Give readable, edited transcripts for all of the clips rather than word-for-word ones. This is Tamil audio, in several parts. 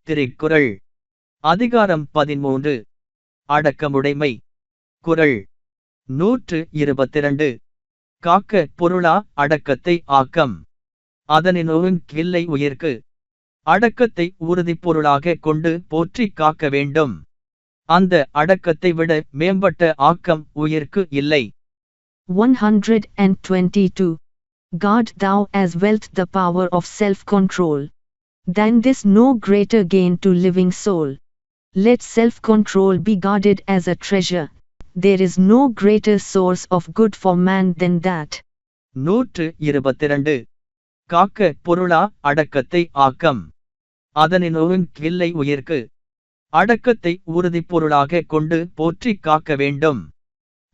திருக்குறள் அதிகாரம் 13 அடக்கமுடைமை. குறள் 122. காக்க பொருளா அடக்கத்தை ஆக்கம். அதனினும் கில்லை உயிர்க்கு. அடக்கத்தை உறுதிப் பொருளாக கொண்டு போற்றிக் காக்க வேண்டும். அந்த அடக்கத்தை விட மேம்பட்ட ஆக்கம் உயிர்க்கு இல்லை. 122. Guard thou as wealth the power of self-control. Than this no greater gain to living soul. Let self-control be guarded as a treasure. There is no greater source of good for man than that. 122. காக்க பொருளா அடக்கத்தை ஆக்கம். அதனினும் கில்லை உயிர்க்கு. அடக்கத்தை உறுதிப் பொருளாக கொண்டு போற்றிக் காக்க வேண்டும்.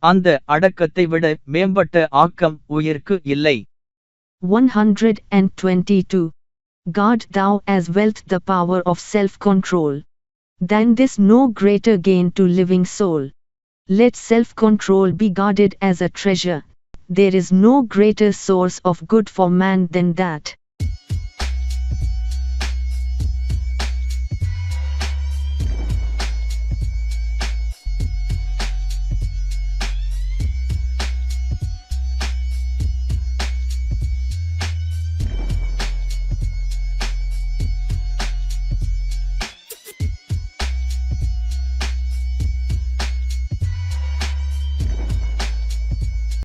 அந்த அடக்கத்தை விட மேம்பட்ட ஆக்கம் உயிர்க்கு இல்லை. 122. Guard thou as wealth the power of self-control. Than this no greater gain to living soul. Let self-control be guarded as a treasure. There is no greater source of good for man than that.